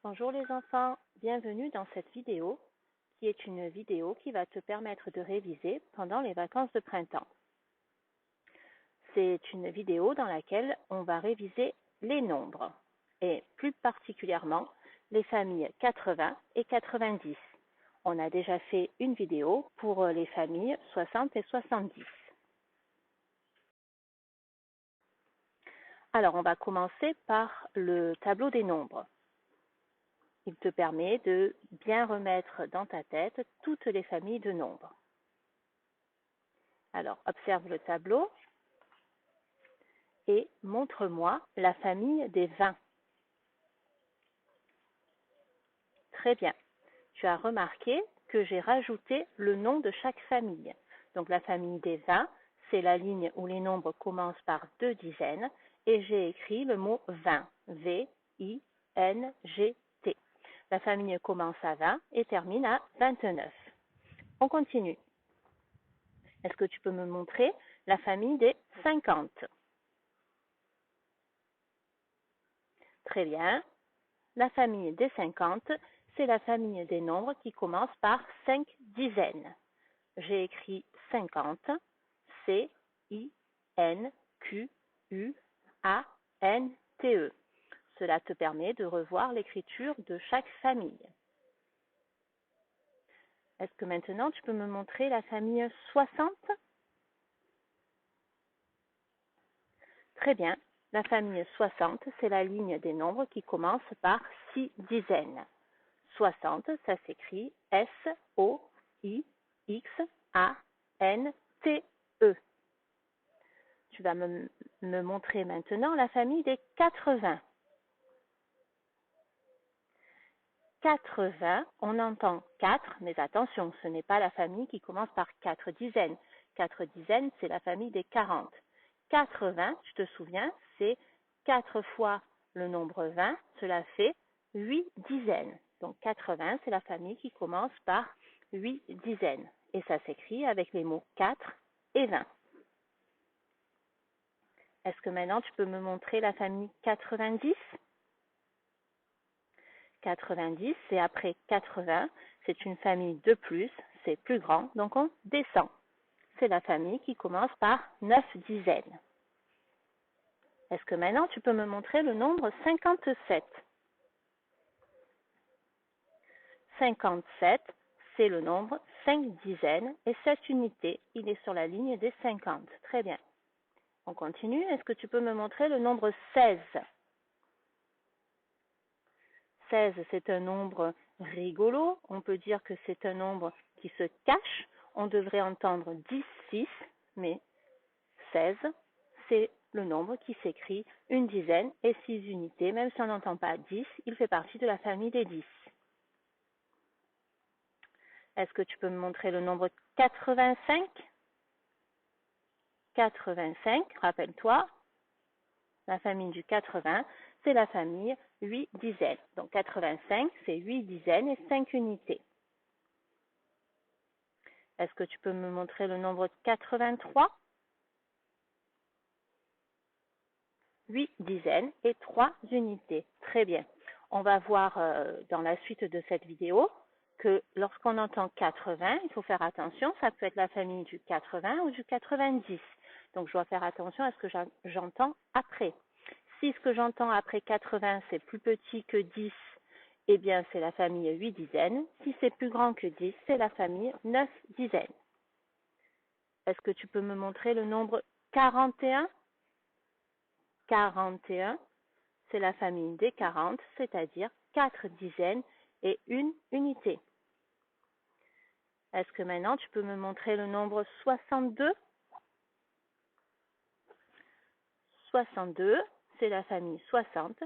Bonjour les enfants, bienvenue dans cette vidéo qui est une vidéo qui va te permettre de réviser pendant les vacances de printemps. C'est une vidéo dans laquelle on va réviser les nombres et plus particulièrement les familles 80 et 90. On a déjà fait une vidéo pour les familles 60 et 70. Alors on va commencer par le tableau des nombres. Il te permet de bien remettre dans ta tête toutes les familles de nombres. Alors, observe le tableau et montre-moi la famille des 20. Très bien. Tu as remarqué que j'ai rajouté le nom de chaque famille. Donc, la famille des 20, c'est la ligne où les nombres commencent par 2 dizaines et j'ai écrit le mot 20, V-I-N-G-T. La famille commence à 20 et termine à 29. On continue. Est-ce que tu peux me montrer la famille des 50? Très bien. La famille des 50, c'est la famille des nombres qui commencent par 5 dizaines. J'ai écrit 50, C-I-N-Q-U-A-N-T-E. Cela te permet de revoir l'écriture de chaque famille. Est-ce que maintenant tu peux me montrer la famille 60? Très bien. La famille 60, c'est la ligne des nombres qui commence par 6 dizaines. 60, ça s'écrit S-O-I-X-A-N-T-E. Tu vas me montrer maintenant la famille des 80. 80, on entend 4, mais attention, ce n'est pas la famille qui commence par 4 dizaines. 4 dizaines, c'est la famille des 40. 80, tu te souviens, c'est 4 fois le nombre 20, cela fait 8 dizaines. Donc 80, c'est la famille qui commence par 8 dizaines. Et ça s'écrit avec les mots 4 et 20. Est-ce que maintenant tu peux me montrer la famille 90? 90, c'est après 80, c'est une famille de plus, c'est plus grand, donc on descend. C'est la famille qui commence par 9 dizaines. Est-ce que maintenant tu peux me montrer le nombre 57? 57, c'est le nombre 5 dizaines et 7 unités. Il est sur la ligne des 50. Très bien. On continue. Est-ce que tu peux me montrer le nombre 16? 16, c'est un nombre rigolo. On peut dire que c'est un nombre qui se cache. On devrait entendre 10, 6, mais 16, c'est le nombre qui s'écrit une dizaine et 6 unités. Même si on n'entend pas 10, il fait partie de la famille des 10. Est-ce que tu peux me montrer le nombre 85? 85, rappelle-toi, la famille du 80, c'est la famille 8 dizaines. Donc 85, c'est 8 dizaines et 5 unités. Est-ce que tu peux me montrer le nombre 83? 8 dizaines et 3 unités. Très bien. On va voir dans la suite de cette vidéo que lorsqu'on entend 80, il faut faire attention, ça peut être la famille du 80 ou du 90. Donc je dois faire attention à ce que j'entends après. Si ce que j'entends après 80, c'est plus petit que 10, eh bien c'est la famille 8 dizaines. Si c'est plus grand que 10, c'est la famille 9 dizaines. Est-ce que tu peux me montrer le nombre 41? 41, c'est la famille des 40, c'est-à-dire 4 dizaines et 1 unité. Est-ce que maintenant tu peux me montrer le nombre 62? 62, c'est la famille 60,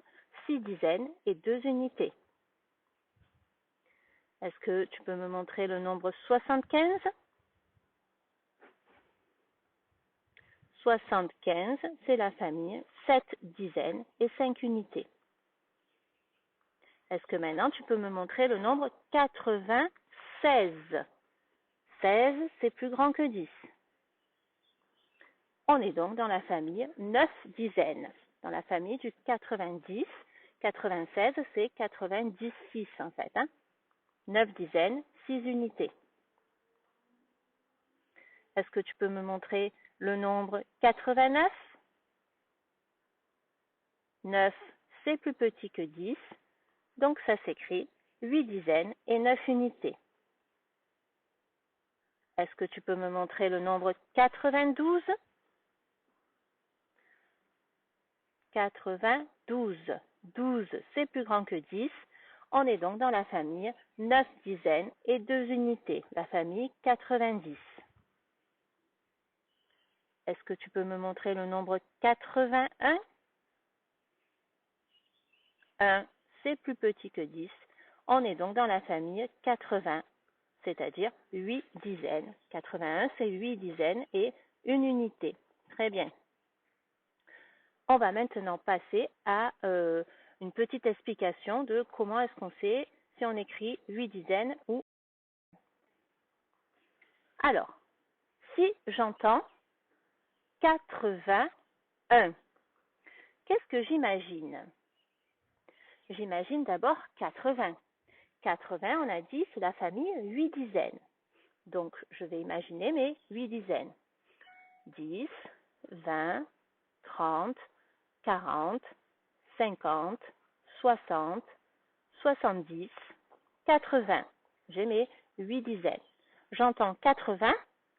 6 dizaines et 2 unités. Est-ce que tu peux me montrer le nombre 75? 75, c'est la famille 7 dizaines et 5 unités. Est-ce que maintenant tu peux me montrer le nombre 96? 16, c'est plus grand que 10. On est donc dans la famille 9 dizaines, dans la famille du 90. 96, c'est 96 en fait. 9 dizaines, 6 unités. Est-ce que tu peux me montrer le nombre 89? 9, c'est plus petit que 10, donc ça s'écrit 8 dizaines et 9 unités. Est-ce que tu peux me montrer le nombre 92? 92. 12, c'est plus grand que 10. On est donc dans la famille 9 dizaines et 2 unités, la famille 90. Est-ce que tu peux me montrer le nombre 81? 1, c'est plus petit que 10. On est donc dans la famille 80, c'est-à-dire 8 dizaines. 81, c'est 8 dizaines et une unité. Très bien. On va maintenant passer à une petite explication de comment est-ce qu'on sait si on écrit 8 dizaines ou... Alors, si j'entends 81, qu'est-ce que j'imagine? J'imagine d'abord 80. 80, on a dit, c'est la famille 8 dizaines. Donc, je vais imaginer mes 8 dizaines. 10, 20, 30, 40, 50, 60, 70, 80. J'ai mes 8 dizaines. J'entends 80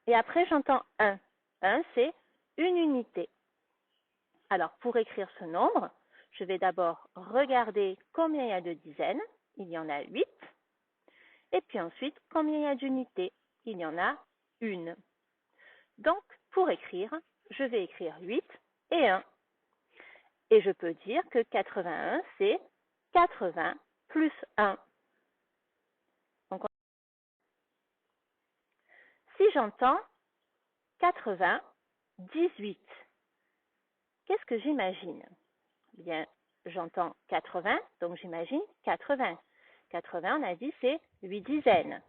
et après j'entends 1. 1, c'est une unité. Alors, pour écrire ce nombre, je vais d'abord regarder combien il y a de dizaines. Il y en a 8. Et puis ensuite, combien il y a d'unités? Il y en a une. Donc, pour écrire, je vais écrire 8 et 1. Et je peux dire que 81, c'est 80 plus 1. Donc, si j'entends 98, qu'est-ce que j'imagine? Bien, j'entends 80, donc j'imagine 80. 80, on a dit, c'est 8 dizaines.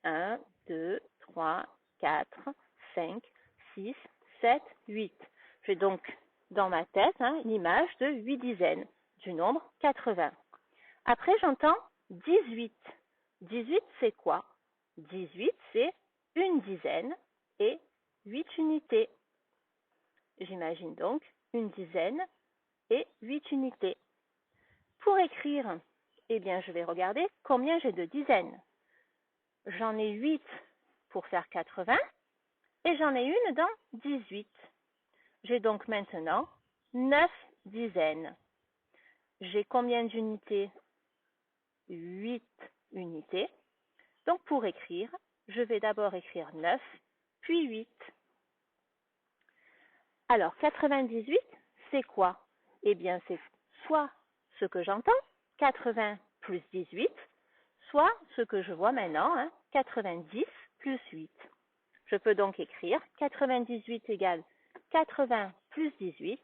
1, 2, 3, 4, 5, 6, 7, 8. J'ai donc dans ma tête l'image de 8 dizaines du nombre 80. Après, j'entends 18. 18, c'est quoi? 18, c'est une dizaine et 8 unités. J'imagine donc une dizaine et 8 unités. Pour écrire, eh bien, je vais regarder combien j'ai de dizaines. J'en ai 8 pour faire 80 et j'en ai une dans 18. J'ai donc maintenant 9 dizaines. J'ai combien d'unités? 8 unités. Donc pour écrire, je vais d'abord écrire 9, puis 8. Alors 98, c'est quoi? Eh bien c'est soit ce que j'entends, 80 plus 18, soit ce que je vois maintenant, 90 plus 8. Je peux donc écrire 98 égale 80 plus 18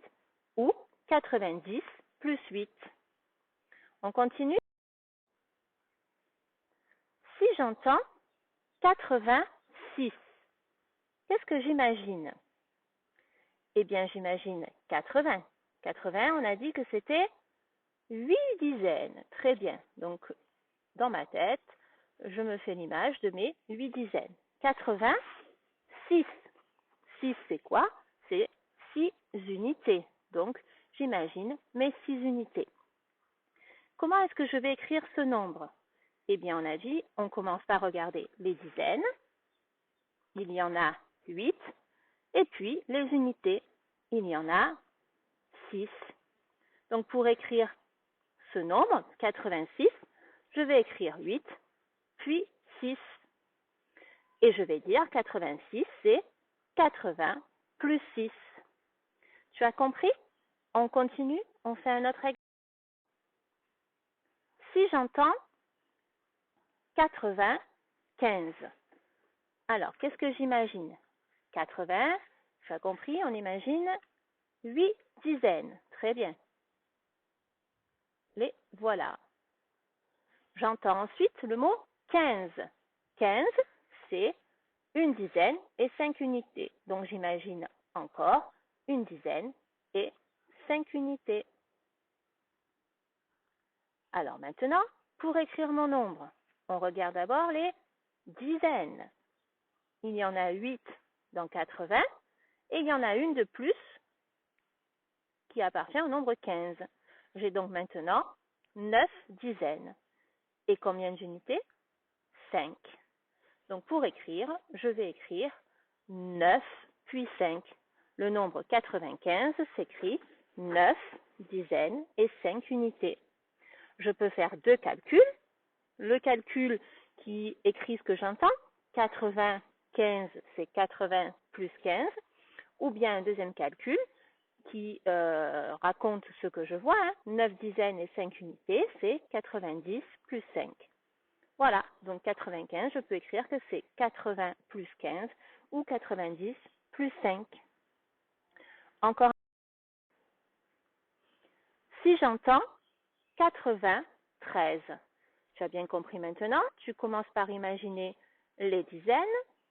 ou 90 plus 8. On continue? Si j'entends 86, qu'est-ce que j'imagine? Eh bien, j'imagine 80. 80, on a dit que c'était 8 dizaines. Très bien. Donc, dans ma tête, je me fais l'image de mes 8 dizaines. 86. 6, c'est quoi? C'est 6 unités. Donc, j'imagine mes 6 unités. Comment est-ce que je vais écrire ce nombre? Eh bien, on a dit, on commence par regarder les dizaines. Il y en a 8. Et puis, les unités, il y en a 6. Donc, pour écrire ce nombre, 86, je vais écrire 8, puis 6. Et je vais dire 86, c'est 80 plus 6. Tu as compris? On continue? On fait un autre exemple. Si j'entends 95, alors qu'est-ce que j'imagine? 80, tu as compris, on imagine 8 dizaines. Très bien. Les voilà. J'entends ensuite le mot 15. 15, c'est une dizaine et 5 unités. Donc j'imagine encore une dizaine et 5 unités. Alors maintenant, pour écrire mon nombre, on regarde d'abord les dizaines. Il y en a 8 dans 80 et il y en a une de plus qui appartient au nombre 15. J'ai donc maintenant 9 dizaines. Et combien d'unités? 5. Donc pour écrire, je vais écrire 9 puis 5. Le nombre 95 s'écrit 9 dizaines et 5 unités. Je peux faire deux calculs. Le calcul qui écrit ce que j'entends, 95, c'est 80 plus 15, ou bien un deuxième calcul qui raconte ce que je vois, 9 dizaines et 5 unités, c'est 90 plus 5. Voilà, donc 95, je peux écrire que c'est 80 plus 15 ou 90 plus 5. Encore, si j'entends 93, tu as bien compris maintenant, tu commences par imaginer les dizaines.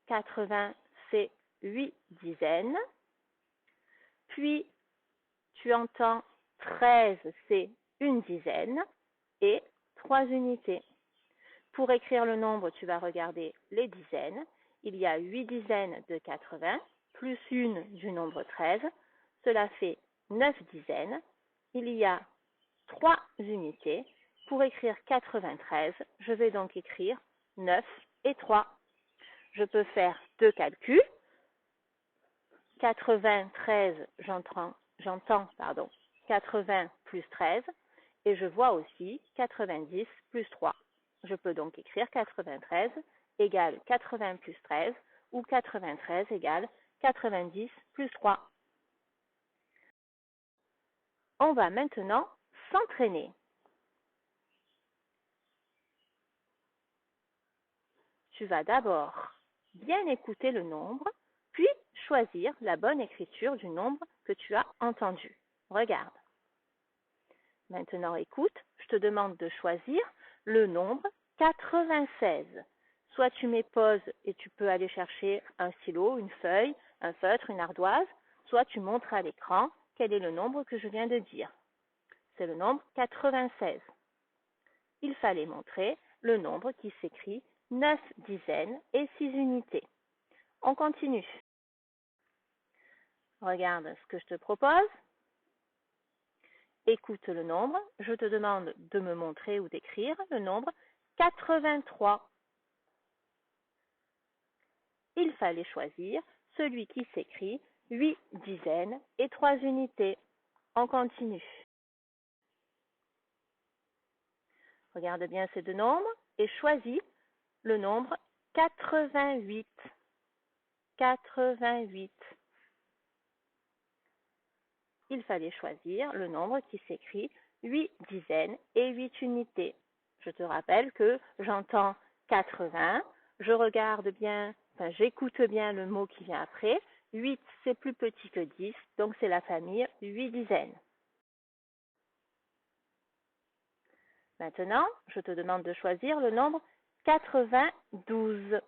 80, c'est 8 dizaines. Puis, tu entends 13, c'est une dizaine et 3 unités. Pour écrire le nombre, tu vas regarder les dizaines. Il y a 8 dizaines de 80, plus une du nombre 13. Cela fait 9 dizaines. Il y a 3 unités. Pour écrire 93, je vais donc écrire 9 et 3. Je peux faire deux calculs. 93, j'entends 80 plus 13 et je vois aussi 90 plus 3. Je peux donc écrire 93 égale 80 plus 13 ou 93 égale 90 plus 3. On va maintenant s'entraîner. Tu vas d'abord bien écouter le nombre, puis choisir la bonne écriture du nombre que tu as entendu. Regarde. Maintenant, écoute, je te demande de choisir le nombre 96. Soit tu mets pause et tu peux aller chercher un stylo, une feuille, un feutre, une ardoise, soit tu montres à l'écran quel est le nombre que je viens de dire. C'est le nombre 96. Il fallait montrer le nombre qui s'écrit 9 dizaines et 6 unités. On continue. Regarde ce que je te propose. Écoute le nombre. Je te demande de me montrer ou d'écrire le nombre 83. Il fallait choisir celui qui s'écrit 8 dizaines et 3 unités. On continue. Regarde bien ces deux nombres et choisis le nombre 88. 88. Il fallait choisir le nombre qui s'écrit 8 dizaines et 8 unités. Je te rappelle que j'entends 80, je regarde bien, j'écoute bien le mot qui vient après. 8, c'est plus petit que 10, donc c'est la famille 8 dizaines. Maintenant, je te demande de choisir le nombre 92.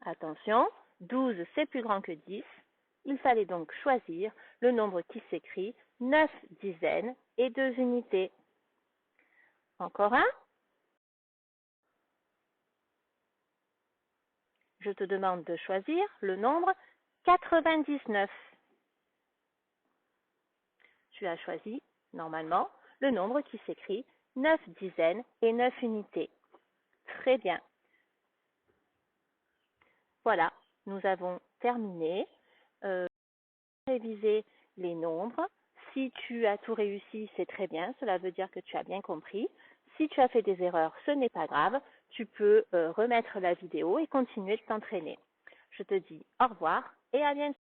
Attention, 12 c'est plus grand que 10. Il fallait donc choisir le nombre qui s'écrit 9 dizaines et 2 unités. Encore un. Je te demande de choisir le nombre 99. Tu as choisi, normalement, le nombre qui s'écrit 9 dizaines et 9 unités. Très bien. Voilà, nous avons terminé. Réviser les nombres. Si tu as tout réussi, c'est très bien. Cela veut dire que tu as bien compris. Si tu as fait des erreurs, ce n'est pas grave. Tu peux remettre la vidéo et continuer de t'entraîner. Je te dis au revoir et à bientôt.